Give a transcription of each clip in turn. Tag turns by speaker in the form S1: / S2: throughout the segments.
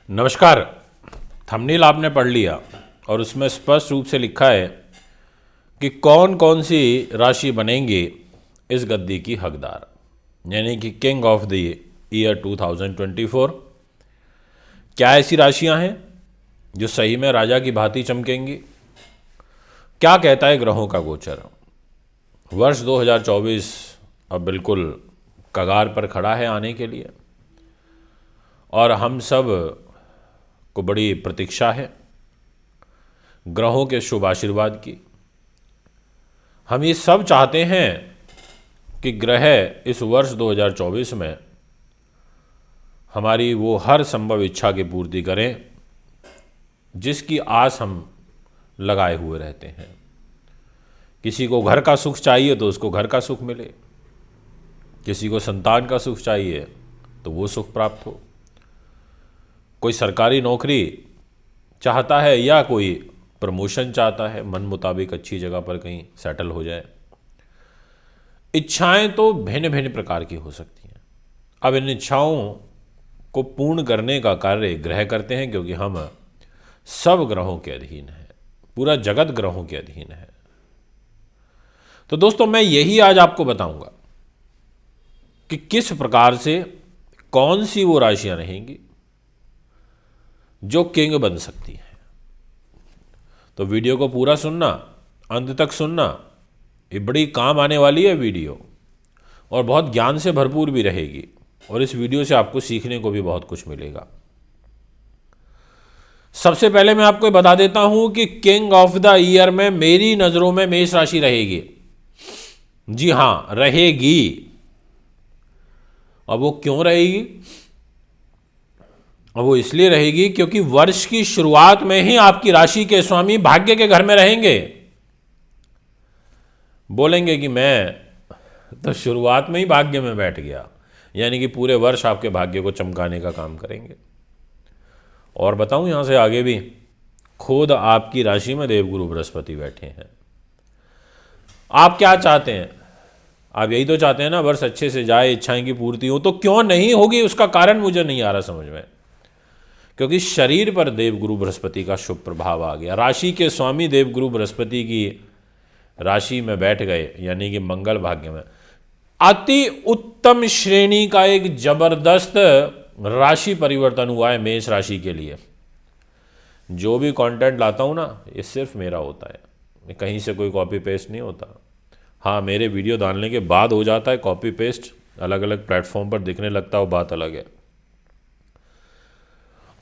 S1: नमस्कार। थंबनेल आपने पढ़ लिया और उसमें स्पष्ट रूप से लिखा है कि कौन कौन सी राशि बनेंगे इस गद्दी की हकदार, यानी कि किंग ऑफ द ईयर 2024। क्या ऐसी राशियां हैं जो सही में राजा की भांति चमकेंगी? क्या कहता है ग्रहों का गोचर? वर्ष 2024 अब बिल्कुल कगार पर खड़ा है आने के लिए और हम सब को बड़ी प्रतीक्षा है ग्रहों के शुभ आशीर्वाद की। हम ये सब चाहते हैं कि ग्रह इस वर्ष 2024 में हमारी वो हर संभव इच्छा की पूर्ति करें जिसकी आस हम लगाए हुए रहते हैं। किसी को घर का सुख चाहिए तो उसको घर का सुख मिले, किसी को संतान का सुख चाहिए तो वो सुख प्राप्त हो, कोई सरकारी नौकरी चाहता है या कोई प्रमोशन चाहता है, मन मुताबिक अच्छी जगह पर कहीं सेटल हो जाए। इच्छाएं तो भिन्न भिन्न प्रकार की हो सकती हैं। अब इन इच्छाओं को पूर्ण करने का कार्य ग्रह करते हैं, क्योंकि हम सब ग्रहों के अधीन हैं, पूरा जगत ग्रहों के अधीन है। तो दोस्तों, मैं यही आज आपको बताऊंगा कि किस प्रकार से कौन सी वो राशियां रहेंगी जो किंग बन सकती है। तो वीडियो को पूरा सुनना, अंत तक सुनना, ये बड़ी काम आने वाली है वीडियो और बहुत ज्ञान से भरपूर भी रहेगी और इस वीडियो से आपको सीखने को भी बहुत कुछ मिलेगा। सबसे पहले मैं आपको बता देता हूं कि किंग ऑफ द ईयर में मेरी नजरों में मेष राशि रहेगी। जी हां, रहेगी। अब वो क्यों रहेगी? और वो इसलिए रहेगी क्योंकि वर्ष की शुरुआत में ही आपकी राशि के स्वामी भाग्य के घर में रहेंगे। बोलेंगे कि मैं तो शुरुआत में ही भाग्य में बैठ गया, यानी कि पूरे वर्ष आपके भाग्य को चमकाने का काम करेंगे। और बताऊं, यहां से आगे भी खुद आपकी राशि में देवगुरु बृहस्पति बैठे हैं। आप क्या चाहते हैं? आप यही तो चाहते हैं ना, वर्ष अच्छे से जाए, इच्छाएं की पूर्ति हो। तो क्यों नहीं होगी, उसका कारण मुझे नहीं आ रहा समझ में। क्योंकि शरीर पर देवगुरु बृहस्पति का शुभ प्रभाव आ गया। राशि के स्वामी देवगुरु बृहस्पति की राशि में बैठ गए, यानी कि मंगल भाग्य में। अति उत्तम श्रेणी का एक जबरदस्त राशि परिवर्तन हुआ है मेष राशि के लिए। जो भी कंटेंट लाता हूं ना, ये सिर्फ मेरा होता है, कहीं से कोई कॉपी पेस्ट नहीं होता। हाँ, मेरे वीडियो डालने के बाद हो जाता है कॉपी पेस्ट, अलग अलग प्लेटफॉर्म पर दिखने लगता है, वो बात अलग है।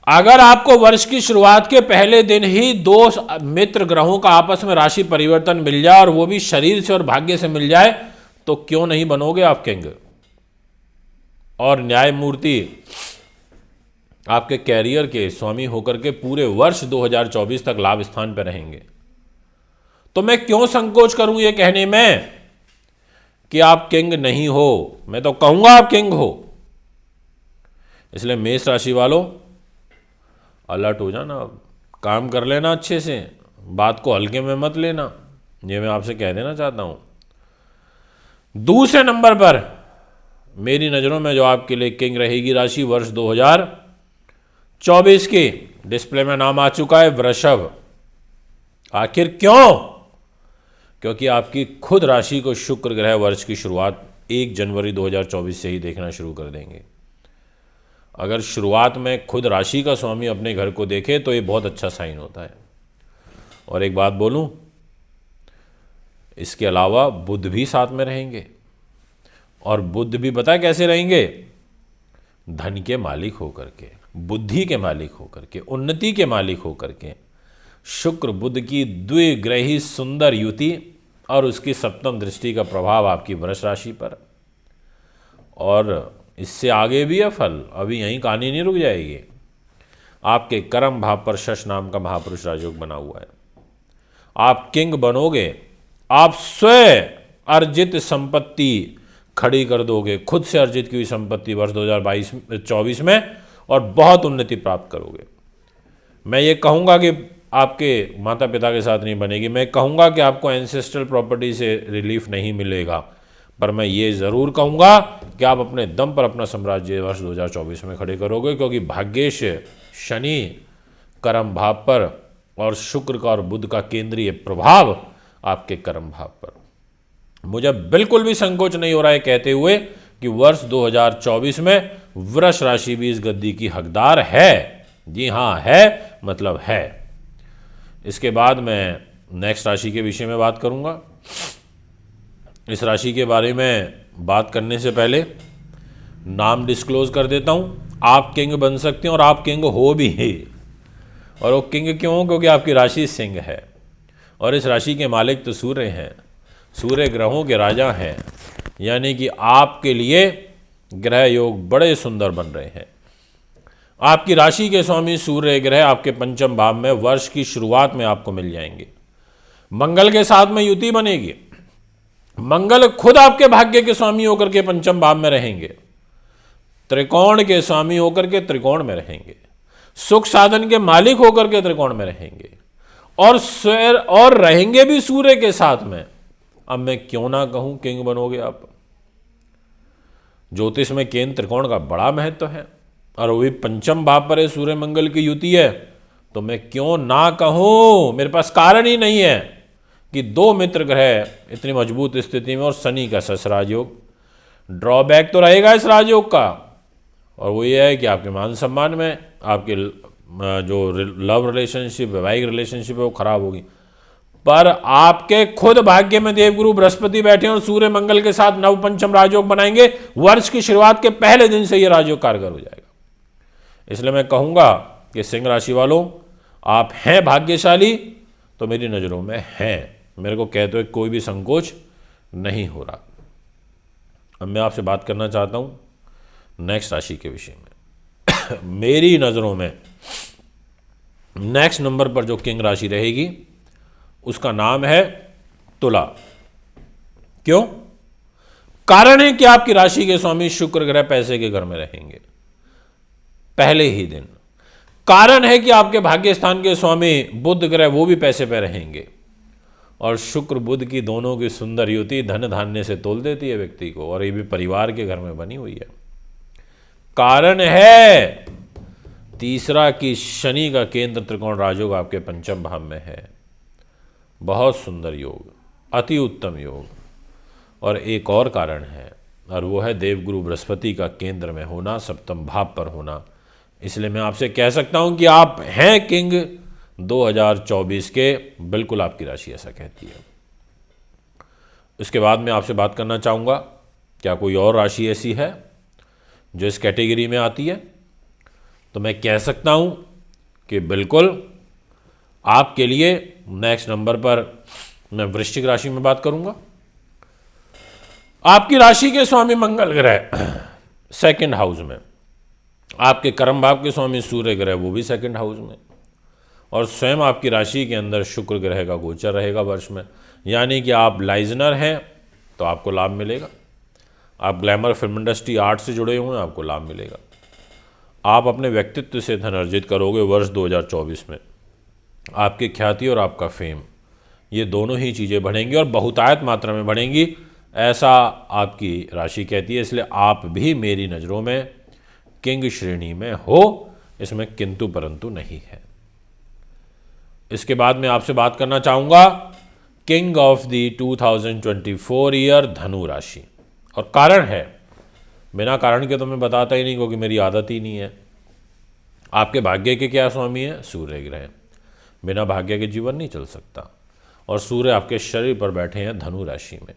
S1: अगर आपको वर्ष की शुरुआत के पहले दिन ही दो मित्र ग्रहों का आपस में राशि परिवर्तन मिल जाए और वो भी शरीर से और भाग्य से मिल जाए, तो क्यों नहीं बनोगे आप किंग? और न्यायमूर्ति आपके कैरियर के स्वामी होकर के पूरे वर्ष 2024 तक लाभ स्थान पर रहेंगे। तो मैं क्यों संकोच करूं ये कहने में कि आप किंग नहीं हो? मैं तो कहूंगा आप किंग हो। इसलिए मेष राशि वालों, अलर्ट हो जाना, काम कर लेना अच्छे से, बात को हल्के में मत लेना, ये मैं आपसे कह देना चाहता हूं। दूसरे नंबर पर मेरी नज़रों में जो आपके लिए किंग रहेगी राशि वर्ष 2024 की, डिस्प्ले में नाम आ चुका है, वृषभ। आखिर क्यों? क्योंकि आपकी खुद राशि को शुक्र ग्रह वर्ष की शुरुआत 1 जनवरी 2024 से ही देखना शुरू कर देंगे। अगर शुरुआत में खुद राशि का स्वामी अपने घर को देखे तो ये बहुत अच्छा साइन होता है। और एक बात बोलूं, इसके अलावा बुध भी साथ में रहेंगे। और बुध भी पता है कैसे रहेंगे? धन के मालिक होकर के, बुद्धि के मालिक होकर के, उन्नति के मालिक होकर के। शुक्र बुध की द्विग्रही सुंदर युति और उसकी सप्तम दृष्टि का प्रभाव आपकी वृष राशि पर। और इससे आगे भी है फल, अभी यहीं कहानी नहीं रुक जाएगी। आपके कर्म भाव पर शश नाम का महापुरुष राजयोग बना हुआ है। आप किंग बनोगे, आप स्वयं अर्जित संपत्ति खड़ी कर दोगे, खुद से अर्जित की हुई संपत्ति वर्ष 2024 में, और बहुत उन्नति प्राप्त करोगे। मैं ये कहूँगा कि आपके माता पिता के साथ नहीं बनेगी, मैं कहूँगा कि आपको एंसेस्ट्रल प्रॉपर्टी से रिलीफ नहीं मिलेगा, पर मैं ये ज़रूर कहूँगा कि आप अपने दम पर अपना साम्राज्य वर्ष 2024 में खड़े करोगे, क्योंकि भाग्येश शनि कर्म भाव पर और शुक्र का और बुध का केंद्रीय प्रभाव आपके कर्म भाव पर। मुझे बिल्कुल भी संकोच नहीं हो रहा है कहते हुए कि वर्ष 2024 में वृष राशि भी इस गद्दी की हकदार है। जी हाँ, है मतलब है। इसके बाद मैं नेक्स्ट राशि के विषय में बात करूंगा। इस राशि के बारे में बात करने से पहले नाम डिस्क्लोज कर देता हूं। आप किंग बन सकते हैं और आप किंग हो भी है। और वो किंग क्यों? क्योंकि आपकी राशि सिंह है और इस राशि के मालिक तो सूर्य हैं। सूर्य ग्रहों के राजा हैं, यानी कि आपके लिए ग्रह योग बड़े सुंदर बन रहे हैं। आपकी राशि के स्वामी सूर्य ग्रह आपके पंचम भाव में वर्ष की शुरुआत में आपको मिल जाएंगे। मंगल के साथ में युति बनेगी। मंगल खुद आपके भाग्य के स्वामी होकर के पंचम भाव में रहेंगे, त्रिकोण के स्वामी होकर के त्रिकोण में रहेंगे, सुख साधन के मालिक होकर के त्रिकोण में रहेंगे और रहेंगे भी सूर्य के साथ में। अब मैं क्यों ना कहूं किंग बनोगे आप। ज्योतिष में केंद्र त्रिकोण का बड़ा महत्व है और वो भी पंचम भाव पर है, सूर्य मंगल की युति है, तो मैं क्यों ना कहूं। मेरे पास कारण ही नहीं है कि दो मित्र ग्रह इतनी मजबूत स्थिति में और शनि का सस राजयोग। ड्रॉबैक तो रहेगा इस राजयोग का, और वो ये है कि आपके मान सम्मान में आपके जो लव रिलेशनशिप, वैवाहिक रिलेशनशिप है वो खराब होगी। पर आपके खुद भाग्य में देवगुरु बृहस्पति बैठे और सूर्य मंगल के साथ नव पंचम राजयोग बनाएंगे। वर्ष की शुरुआत के पहले दिन से ये राजयोग कारगर हो जाएगा। इसलिए मैं कहूंगा कि सिंह राशि वालों, आप हैं भाग्यशाली, तो मेरी नज़रों में हैं। मेरे को कहते हुए कोई भी संकोच नहीं हो रहा। अब मैं आपसे बात करना चाहता हूं नेक्स्ट राशि के विषय में। मेरी नज़रों में नेक्स्ट नंबर पर जो किंग राशि रहेगी उसका नाम है तुला। क्यों? कारण है कि आपकी राशि के स्वामी शुक्र ग्रह पैसे के घर में रहेंगे पहले ही दिन। कारण है कि आपके भाग्य स्थान के स्वामी बुध ग्रह वो भी पैसे पे रहेंगे और शुक्र बुध की दोनों की सुंदर युति धन धान्य से तोल देती है व्यक्ति को, और ये भी परिवार के घर में बनी हुई है। कारण है तीसरा कि शनि का केंद्र त्रिकोण राजयोग आपके पंचम भाव में है। बहुत सुंदर योग, अति उत्तम योग। और एक और कारण है, और वो है देवगुरु बृहस्पति का केंद्र में होना, सप्तम भाव पर होना। इसलिए मैं आपसे कह सकता हूं कि आप हैं किंग 2024 के। बिल्कुल आपकी राशि ऐसा कहती है। इसके बाद मैं आपसे बात करना चाहूँगा, क्या कोई और राशि ऐसी है जो इस कैटेगरी में आती है? तो मैं कह सकता हूं कि बिल्कुल आपके लिए नेक्स्ट नंबर पर मैं वृश्चिक राशि में बात करूंगा। आपकी राशि के स्वामी मंगल ग्रह सेकंड हाउस में, आपके कर्म भाव के स्वामी सूर्य ग्रह वो भी सेकंड हाउस में, और स्वयं आपकी राशि के अंदर शुक्र ग्रह का गोचर रहेगा वर्ष में। यानी कि आप लाइजनर हैं तो आपको लाभ मिलेगा। आप ग्लैमर, फिल्म इंडस्ट्री, आर्ट से जुड़े हुए हैं, आपको लाभ मिलेगा। आप अपने व्यक्तित्व से धन अर्जित करोगे वर्ष 2024 में। आपकी ख्याति और आपका फेम, ये दोनों ही चीज़ें बढ़ेंगी और बहुतायत मात्रा में बढ़ेंगी, ऐसा आपकी राशि कहती है। इसलिए आप भी मेरी नज़रों में किंग श्रेणी में हो, इसमें किंतु परंतु नहीं है। इसके बाद मैं आपसे बात करना चाहूँगा किंग ऑफ द 2024 ईयर धनु राशि। और कारण है, बिना कारण के तो मैं बताता ही नहीं, क्योंकि मेरी आदत ही नहीं है। आपके भाग्य के क्या स्वामी है? सूर्य ग्रह। बिना भाग्य के जीवन नहीं चल सकता। और सूर्य आपके शरीर पर बैठे हैं धनु राशि में,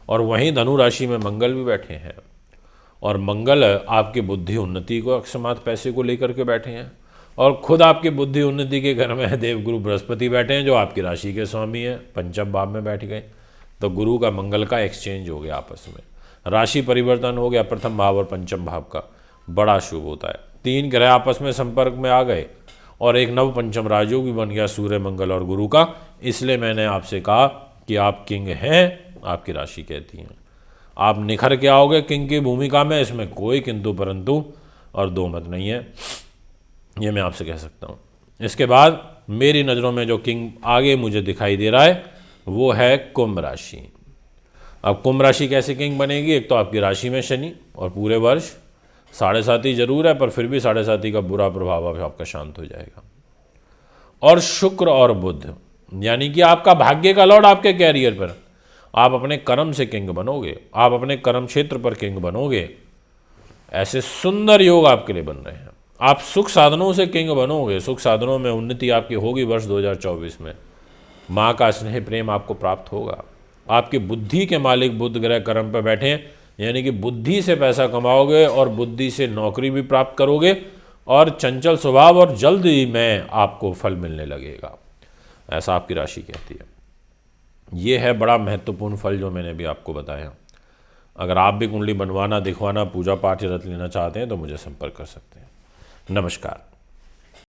S1: और वहीं धनु राशि में मंगल भी बैठे हैं। और मंगल आपकी बुद्धि उन्नति को, अक्षमात पैसे को लेकर के बैठे हैं, और खुद आपकी बुद्धि उन्नति के घर में देवगुरु बृहस्पति बैठे हैं जो आपकी राशि के स्वामी हैं, पंचम भाव में बैठ गए। तो गुरु का मंगल का एक्सचेंज हो गया आपस में, राशि परिवर्तन हो गया प्रथम भाव और पंचम भाव का, बड़ा शुभ होता है। तीन ग्रह आपस में संपर्क में आ गए और एक नव पंचम राजयोग भी बन गया सूर्य मंगल और गुरु का। इसलिए मैंने आपसे कहा कि आप किंग हैं, आपकी राशि कहती हैं। आप निखर के आओगे किंग की भूमिका में, इसमें कोई किंतु परंतु और दो मत नहीं है, ये मैं आपसे कह सकता हूँ। इसके बाद मेरी नज़रों में जो किंग आगे मुझे दिखाई दे रहा है वो है कुंभ राशि। अब कुंभ राशि कैसे किंग बनेगी? एक तो आपकी राशि में शनि और पूरे वर्ष साढ़े साथी जरूर है, पर फिर भी साढ़े साथी का बुरा प्रभाव अब आपका शांत हो जाएगा। और शुक्र और बुध, यानी कि आपका भाग्य का लॉर्ड आपके कैरियर पर, आप अपने कर्म से किंग बनोगे, आप अपने कर्म क्षेत्र पर किंग बनोगे। ऐसे सुंदर योग आपके लिए बन रहे हैं। आप सुख साधनों से किंग बनोगे, सुख साधनों में उन्नति आपकी होगी वर्ष 2024 में। माँ का स्नेह प्रेम आपको प्राप्त होगा। आपकी बुद्धि के मालिक बुध ग्रह कर्म पर बैठे हैं, यानी कि बुद्धि से पैसा कमाओगे और बुद्धि से नौकरी भी प्राप्त करोगे, और चंचल स्वभाव और जल्द ही में आपको फल मिलने लगेगा, ऐसा आपकी राशि कहती है। ये है बड़ा महत्वपूर्ण फल जो मैंने भी आपको बताया। अगर आप भी कुंडली बनवाना, दिखवाना, पूजा पाठ या रत लेना चाहते हैं तो मुझे संपर्क कर सकते हैं। नमस्कार।